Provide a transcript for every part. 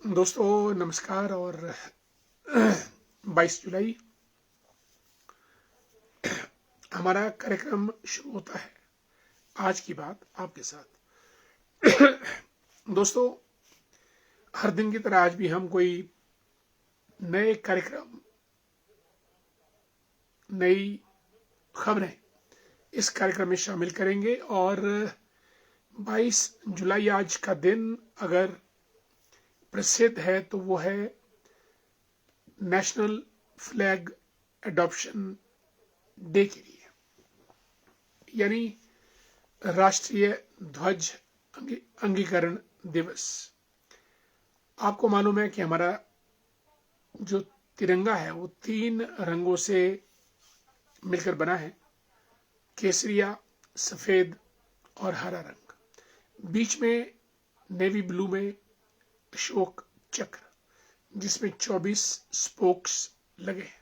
दोस्तों नमस्कार। और 22 जुलाई हमारा कार्यक्रम शुरू होता है। आज की बात आपके साथ। दोस्तों, हर दिन की तरह आज भी हम कोई नए कार्यक्रम, नई खबरें इस कार्यक्रम में शामिल करेंगे। और 22 जुलाई आज का दिन अगर प्रसिद्ध है तो वो है नेशनल फ्लैग एडॉप्शन डे के लिए, यानी राष्ट्रीय ध्वज अंगीकरण दिवस। आपको मालूम है कि हमारा जो तिरंगा है वो 3 रंगों से मिलकर बना है, केसरिया, सफेद और हरा रंग। बीच में नेवी ब्लू में अशोक चक्र, जिसमें 24 स्पोक्स लगे हैं।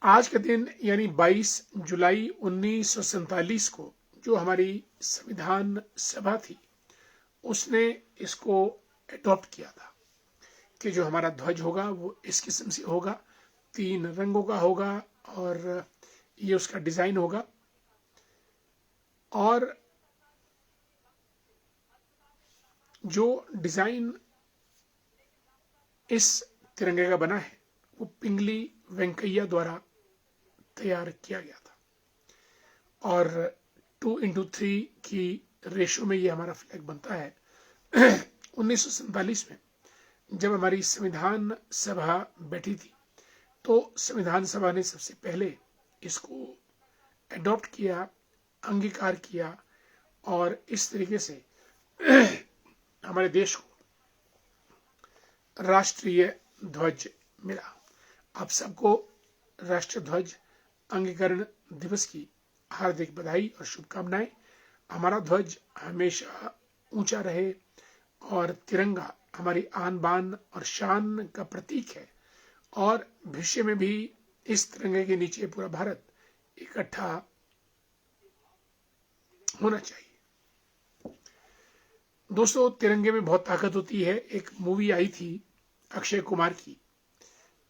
आज के दिन यानी 22 जुलाई 1947 को जो हमारी संविधान सभा थी, उसने इसको एडॉप्ट किया था कि जो हमारा ध्वज होगा वो इस किस्म से होगा, 3 रंगों का होगा और ये उसका डिजाइन होगा। और जो डिजाइन इस तिरंगे का बना है वो पिंगली वेंकैया द्वारा तैयार किया गया था और 2:3 की रेशो में ये हमारा फ्लैग बनता है। 1947 में जब हमारी संविधान सभा बैठी थी तो संविधान सभा ने सबसे पहले इसको एडॉप्ट किया, अंगीकार किया और इस तरीके से हमारे देश को राष्ट्रीय ध्वज मिला। आप सबको राष्ट्रीय ध्वज अंगीकरण दिवस की हार्दिक बधाई और शुभकामनाएं। हमारा ध्वज हमेशा ऊंचा रहे और तिरंगा हमारी आन बान और शान का प्रतीक है और भविष्य में भी इस तिरंगे के नीचे पूरा भारत इकट्ठा होना चाहिए। दोस्तों, तिरंगे में बहुत ताकत होती है। एक मूवी आई थी अक्षय कुमार की,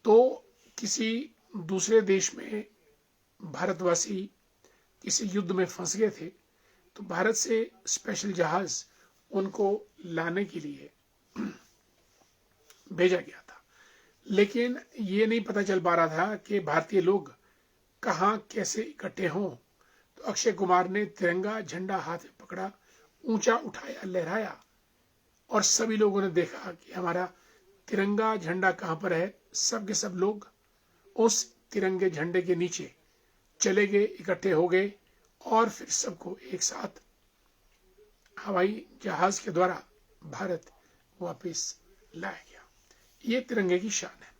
तो किसी दूसरे देश में भारतवासी किसी युद्ध में फंस गए थे, तो भारत से स्पेशल जहाज उनको लाने के लिए भेजा गया था। लेकिन ये नहीं पता चल पा रहा था कि भारतीय लोग कहाँ कैसे इकट्ठे हों। तो अक्षय कुमार ने तिरंगा झंडा हाथ में पकड़ा, ऊंचा उठाया, लहराया और सभी लोगों ने देखा कि हमारा तिरंगा झंडा कहाँ पर है। सब के सब लोग उस तिरंगे झंडे के नीचे चले गए, इकट्ठे हो गए और फिर सबको एक साथ हवाई जहाज के द्वारा भारत वापस लाया गया। ये तिरंगे की शान है।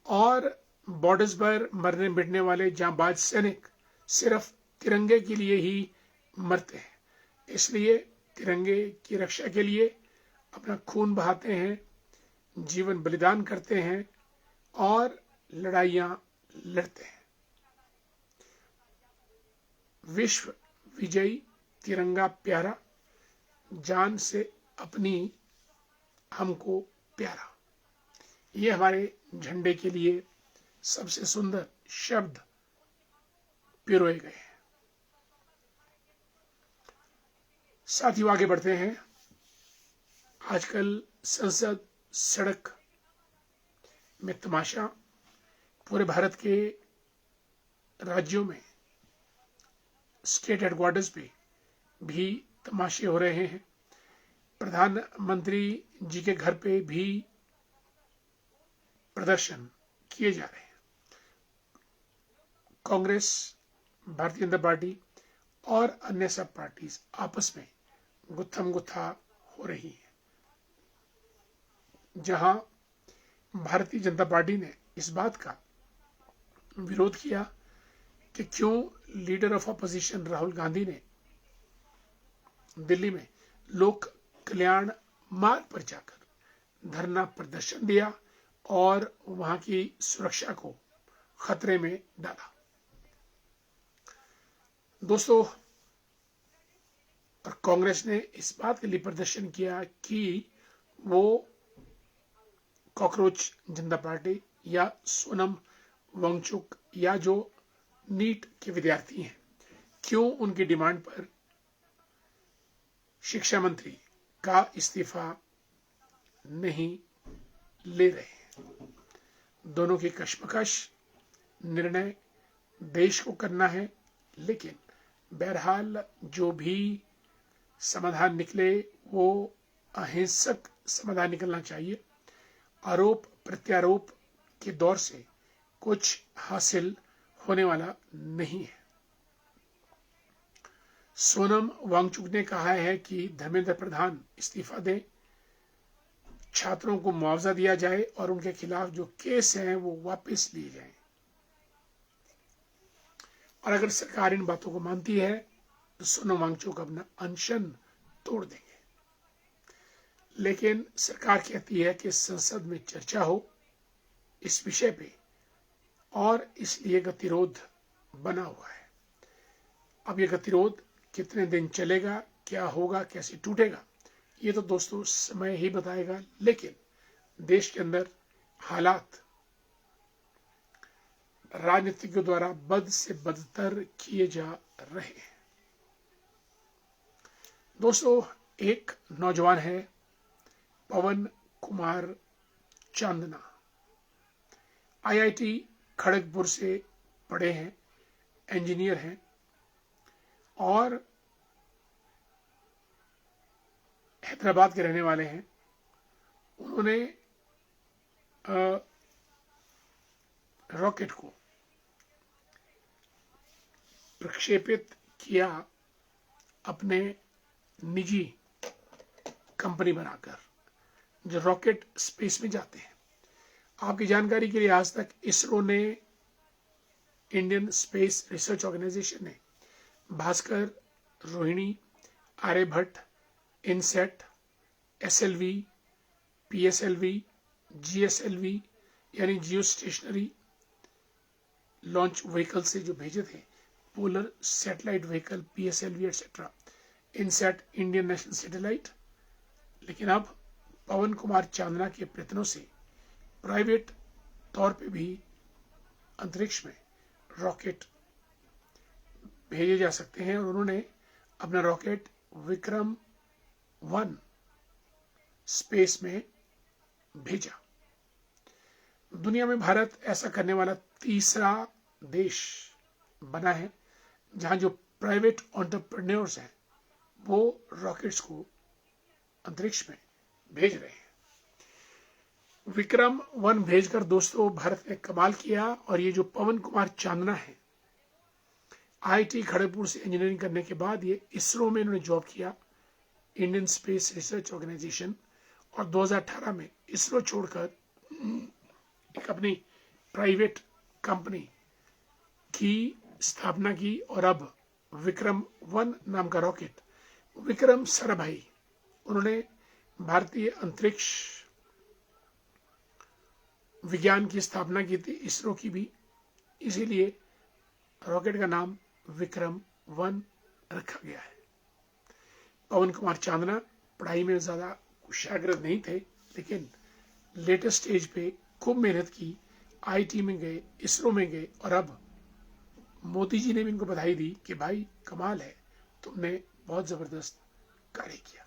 और बॉर्डर्स पर मरने मिटने वाले जांबाज सैनिक सिर्फ तिरंगे के लिए ही मरते हैं, इसलिए तिरंगे की रक्षा के लिए अपना खून बहाते हैं, जीवन बलिदान करते हैं और लड़ाइयां लड़ते हैं। विश्व विजयी तिरंगा प्यारा, जान से अपनी हमको प्यारा, ये हमारे झंडे के लिए सबसे सुंदर शब्द पिरोए गए हैं। साथियों, आगे बढ़ते हैं। आजकल संसद, सड़क में तमाशा, पूरे भारत के राज्यों में स्टेट हेडक्वार्टर्स पे भी तमाशे हो रहे हैं। प्रधानमंत्री जी के घर पे भी प्रदर्शन किए जा रहे हैं। कांग्रेस, भारतीय जनता पार्टी और अन्य सब पार्टीज आपस में गुत्थम गुत्था हो रही है। जहां भारतीय जनता पार्टी ने इस बात का विरोध किया कि क्यों leader of opposition Rahul Gandhi ने दिल्ली में लोक कल्याण मार्ग पर जाकर धरना प्रदर्शन दिया और वहां की सुरक्षा को खतरे में डाला। दोस्तों, और कांग्रेस ने इस बात के लिए प्रदर्शन किया कि वो कॉकरोच जनता पार्टी या सोनम वांगचुक या जो नीट के विद्यार्थी हैं, क्यों उनकी डिमांड पर शिक्षा मंत्री का इस्तीफा नहीं ले रहे? दोनों की कश्मकश, निर्णय देश को करना है, लेकिन बहरहाल जो भी समाधान निकले वो अहिंसक समाधान निकलना चाहिए। आरोप प्रत्यारोप के दौर से कुछ हासिल होने वाला नहीं है। सोनम वांगचुक ने कहा है कि धर्मेंद्र प्रधान इस्तीफा दें, छात्रों को मुआवजा दिया जाए और उनके खिलाफ जो केस हैं वो वापस लिए जाएं। और अगर सरकार इन बातों को मानती है तो सोनम वांगचुक अपना अनशन तोड़ देंगे। लेकिन सरकार कहती है कि संसद में चर्चा हो इस विषय पे, और इसलिए गतिरोध बना हुआ है। अब ये गतिरोध कितने दिन चलेगा, क्या होगा, कैसे टूटेगा, ये तो दोस्तों समय ही बताएगा। लेकिन देश के अंदर हालात राजनीतिज्ञों द्वारा बद से बदतर किए जा रहे हैं। दोस्तों, एक नौजवान है पवन कुमार चांदना, आईआईटी खड़गपुर से पढ़े हैं, इंजीनियर हैं और हैदराबाद के रहने वाले हैं। उन्होंने रॉकेट को प्रक्षेपित किया अपने निजी कंपनी बनाकर, जो रॉकेट स्पेस में जाते हैं। आपकी जानकारी के लिए आज तक इसरो ने, इंडियन स्पेस रिसर्च ऑर्गेनाइजेशन ने Bhaskar, Rohini, Aryabhata, INSAT, SLV, PSLV, GSLV यानी जियो स्टेशनरी लॉन्च व्हीकल से जो भेजे थे, polar satellite vehicle PSLV etcetera, INSAT Indian national satellite. लेकिन अब पवन कुमार चांदना के प्रयत्नों से प्राइवेट तौर पे भी अंतरिक्ष में रॉकेट भेजे जा सकते हैं, और उन्होंने अपना रॉकेट विक्रम-1 स्पेस में भेजा। दुनिया में भारत ऐसा करने वाला तीसरा देश बना है जहां जो प्राइवेट एंटरप्रेन्योर्स हैं वो रॉकेट्स को अंतरिक्ष में भेज रहे हैं। विक्रम-1 भेजकर दोस्तों भारत ने कमाल किया। और ये जो पवन कुमार चांदना है, आईआईटी खड़गपुर से इंजीनियरिंग करने के बाद ये इसरो में इन्होंने जॉब किया, इंडियन स्पेस रिसर्च ऑर्गेनाइजेशन, और 2018 में इसरो छोड़कर एक अपनी प्राइवेट कंपनी की स्थापना की। और अब विक्रम-1 नाम का रॉकेट, विक्रम साराभाई, उन्होंने भारतीय अंतरिक्ष विज्ञान की स्थापना की थी, इसरो की भी, इसीलिए रॉकेट का नाम विक्रम-1 रखा गया है। पवन कुमार चांदना पढ़ाई में ज्यादा कुशाग्र नहीं थे, लेकिन लेटेस्ट स्टेज पे खूब मेहनत की, आईआईटी में गए, इसरो में गए, और अब मोदी जी ने भी इनको बधाई दी कि भाई कमाल है, तुमने बहुत जबरदस्त कार्य किया।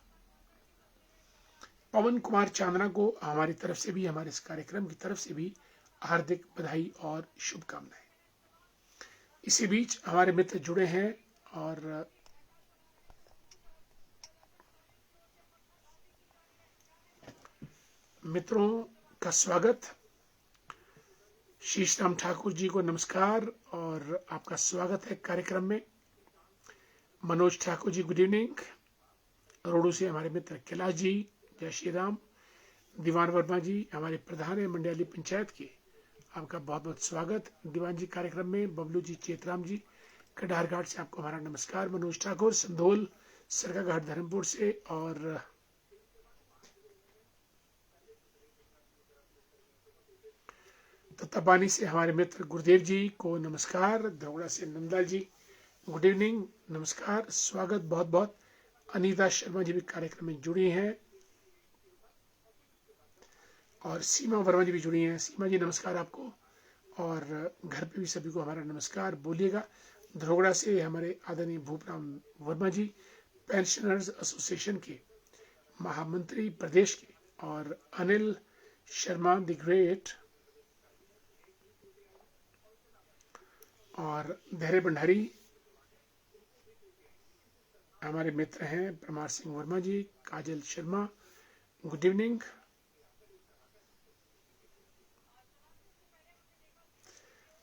पवन कुमार चांदना को हमारी तरफ से भी, हमारे इस कार्यक्रम की तरफ से भी हार्दिक बधाई और शुभकामनाएं। इसी बीच हमारे मित्र जुड़े हैं और मित्रों का स्वागत। शीशराम ठाकुर जी को नमस्कार और आपका स्वागत है कार्यक्रम में। Manoj Thakur ji good evening. रोडू से हमारे मित्र कैलाश जी, जय श्री राम। दीवान वर्मा जी हमारे प्रधान है मंडियाली पंचायत के, आपका बहुत बहुत स्वागत दीवान जी कार्यक्रम में। बबलू जी, चेतराम जी कटार घाट से आपको हमारा नमस्कार। मनोज ठाकुर संधोल सरका घाट धर्मपुर से, और तत्तापानी से हमारे मित्र गुरुदेव जी को नमस्कार। दरोड़ा से नंदलाल जी गुड इवनिंग, नमस्कार, स्वागत बहुत बहुत। अनीता शर्मा जी भी कार्यक्रम में जुड़ी हैं। और सीमा वर्मा जी भी जुड़ी हैं। सीमा जी नमस्कार आपको, और घर पे भी सभी को हमारा नमस्कार बोलिएगा। धरोगड़ा से हमारे आदरणीय भूपराम वर्मा जी, पेंशनर्स एसोसिएशन के महामंत्री प्रदेश के, और अनिल शर्मा द ग्रेट, और धैर्य भंडारी हमारे मित्र हैं, परमार सिंह वर्मा जी, काजल शर्मा, गुड इवनिंग।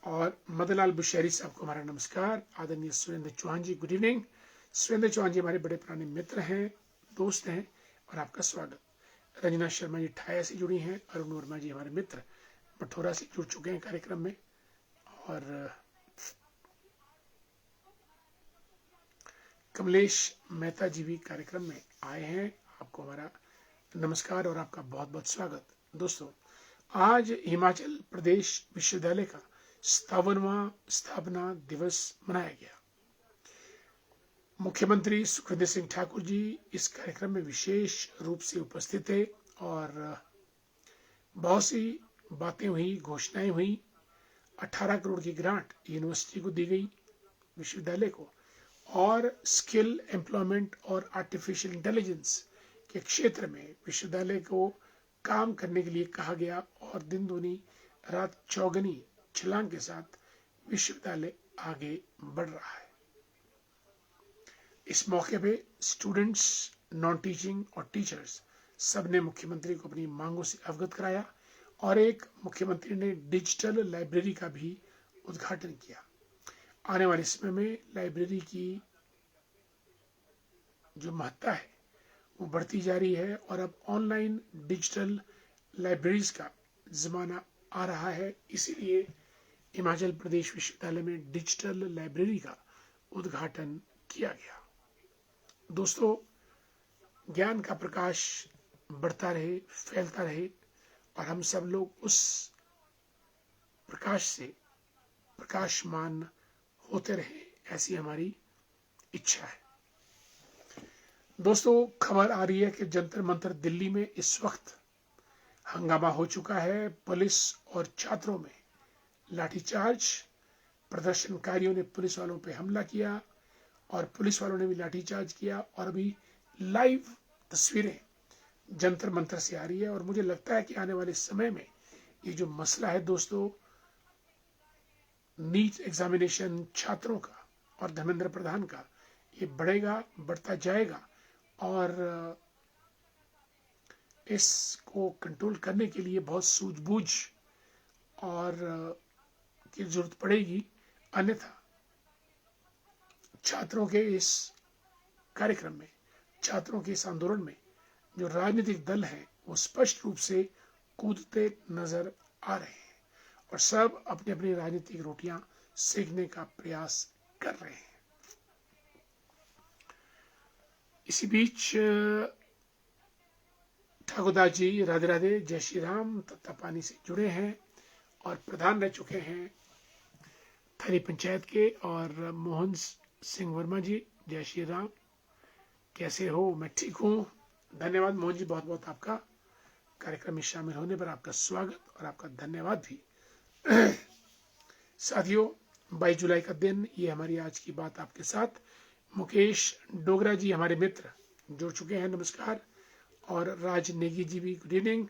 और मदनलाल बुशहरी साहब को हमारा नमस्कार। आदरणीय सुरेंद्र चौहान जी, गुड इवनिंग। सुरेंद्र चौहान जी हमारे बड़े पुराने मित्र हैं, दोस्त हैं, और आपका स्वागत। रंजना शर्मा जी ठाया से जुड़ी हैं। अरुण वर्मा जी हमारे मित्र मठोरा से जुड़ चुके हैं कार्यक्रम में, और कमलेश मेहता जी भी कार्यक्रम में आए हैं। आपको हमारा नमस्कार और आपका बहुत बहुत स्वागत। दोस्तों, आज हिमाचल प्रदेश विश्वविद्यालय का 57वां स्थापना दिवस मनाया गया। मुख्यमंत्री सुखविंदर सिंह ठाकुर जी इस कार्यक्रम में विशेष रूप से उपस्थित थे, और बहुत सी बातें हुई, घोषणाएं हुई। 18 करोड़ की ग्रांट यूनिवर्सिटी को दी गई, विश्वविद्यालय को, और स्किल एम्प्लॉयमेंट और आर्टिफिशियल इंटेलिजेंस के क्षेत्र में विश्वविद्यालय को काम करने के लिए कहा गया, और दिन दूनी रात चौगनी छलांग के साथ विश्वविद्यालय आगे बढ़ रहा है। इस मौके पे स्टूडेंट्स, नॉन टीचिंग और टीचर्स सब ने मुख्यमंत्री को अपनी मांगों से अवगत कराया, और एक मुख्यमंत्री ने डिजिटल लाइब्रेरी का भी उद्घाटन किया। आने वाले समय में लाइब्रेरी की जो महत्ता है वो बढ़ती जा रही है, और अब ऑनलाइन डिजिटल लाइब्रेरीज का जमाना आ रहा है। इसीलिए हिमाचल प्रदेश विश्वविद्यालय में डिजिटल लाइब्रेरी का उद्घाटन किया गया। दोस्तों, ज्ञान का प्रकाश बढ़ता रहे, फैलता रहे, और हम सब लोग उस प्रकाश से प्रकाशमान होते रहे, ऐसी हमारी इच्छा है। दोस्तों, खबर आ रही है कि जंतर मंतर दिल्ली में इस वक्त हंगामा हो चुका है। पुलिस और छात्रों में लाठीचार्ज, प्रदर्शनकारियों ने पुलिस वालों पर हमला किया, और पुलिस वालों ने भी लाठीचार्ज किया, और अभी लाइव तस्वीरें जंतर मंतर से आ रही है। और मुझे लगता है कि आने वाले समय में ये जो मसला है दोस्तों, नीट एग्जामिनेशन छात्रों का और धर्मेंद्र प्रधान का, ये बढ़ेगा, बढ़ता जाएगा, और इसको कंट्रोल करने के लिए बहुत सूझबूझ और की जरूरत पड़ेगी। अन्यथा छात्रों के इस कार्यक्रम में, छात्रों के इस आंदोलन में जो राजनीतिक दल हैं वो स्पष्ट रूप से कूदते नजर आ रहे हैं, और सब अपनी अपनी राजनीतिक रोटियां सेकने का प्रयास कर रहे हैं। इसी बीच ठाकुरदास जी राधे राधे, जय श्री राम, तत्तापानी से जुड़े हैं और प्रधान रह चुके हैं थरी पंचायत के। और मोहन सिंह वर्मा जी, जय श्री राम, कैसे हो? मैं ठीक हूँ, धन्यवाद मोहन जी, बहुत बहुत आपका कार्यक्रम में शामिल होने पर आपका स्वागत और आपका धन्यवाद भी। साथियों, 22 जुलाई का दिन, ये हमारी आज की बात आपके साथ। मुकेश डोगरा जी हमारे मित्र जुड़ चुके हैं, नमस्कार। और राज नेगी जी भी गुड इवनिंग,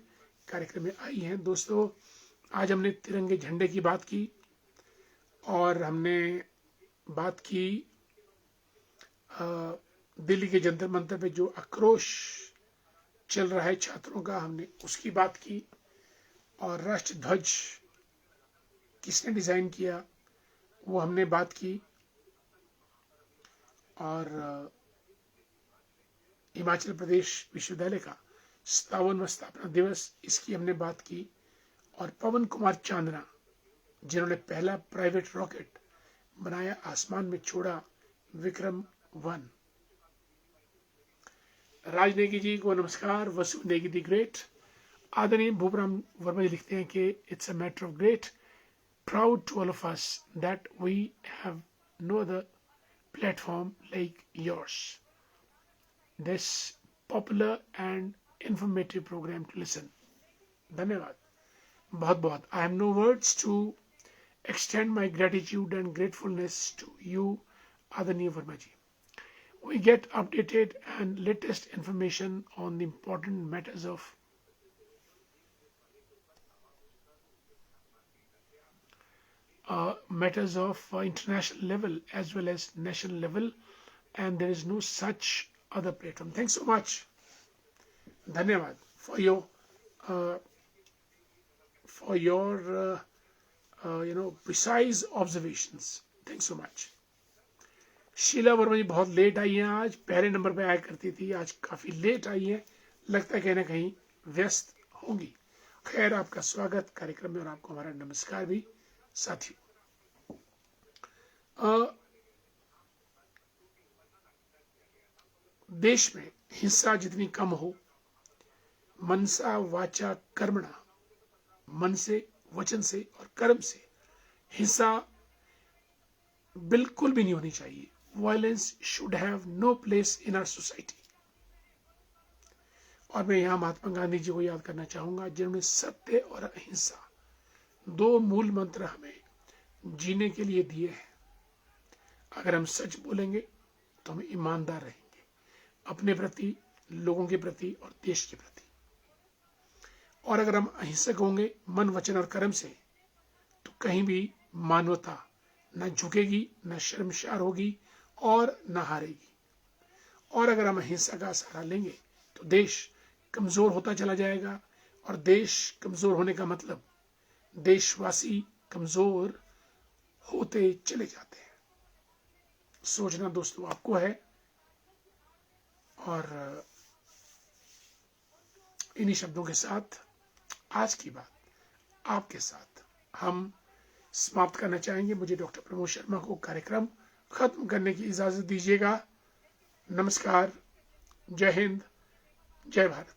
कार्यक्रम में आई हैं। दोस्तों, आज हमने तिरंगे झंडे की बात की, और हमने बात की दिल्ली के जंतर मंतर पे जो आक्रोश चल रहा है छात्रों का, हमने उसकी बात की। और राष्ट्र ध्वज किसने डिजाइन किया वो हमने बात की। और हिमाचल प्रदेश विश्वविद्यालय का 57वां स्थापना दिवस, इसकी हमने बात की। और पवन कुमार चांदना, जिन्होंने पहला प्राइवेट रॉकेट बनाया, आसमान में छोड़ा, विक्रम-1। राज नेगी जी को नमस्कार। Vasu Negi the great. आदरणीय भूपराम वर्मा जी लिखते हैं कि it's a matter of great proud to all of us that we have no other platform like yours, this popular and informative program to listen. धन्यवाद बहुत बहुत. I have no words to extend my gratitude and gratefulness to you, Adaniya Verma ji. We get updated and latest information on the important matters of international level as well as national level, and there is no such other platform. Thanks so much. Dhanyavad uh, for your precise observations. Thanks so much. Sheila Verma जी बहुत late आई हैं, आज पहले number पे आया करती थी, आज काफी लेट आई हैं, लगता है कहीं ना कहीं व्यस्त होंगी. खैर, आपका स्वागत कार्यक्रम में और आपको हमारा नमस्कार भी. साथियों, देश में हिंसा जितनी कम हो, मनसा वाचा कर्मणा, मन से, वचन से और कर्म से हिंसा बिल्कुल भी नहीं होनी चाहिए. Violence should have no place in our society. और मैं यहाँ महात्मा गांधी जी को याद करना चाहूंगा, जिन्होंने सत्य और अहिंसा दो मूल मंत्र हमें जीने के लिए दिए हैं. अगर हम सच बोलेंगे तो हम ईमानदार रहेंगे अपने प्रति, लोगों के प्रति और देश के प्रति. और अगर हम अहिंसक होंगे मन, वचन और कर्म से, तो कहीं भी मानवता न झुकेगी, न शर्मशार होगी और न हारेगी. और अगर हम अहिंसा का सहारा लेंगे तो देश कमजोर होता चला जाएगा, और देश कमजोर होने का मतलब देशवासी कमजोर होते चले जाते हैं. सोचना दोस्तों आपको है. और इन्हीं शब्दों के साथ आज की बात आपके साथ हम समाप्त करना चाहेंगे. मुझे डॉक्टर प्रमोद शर्मा को कार्यक्रम खत्म करने की इजाजत दीजिएगा. नमस्कार, जय हिंद, जय भारत.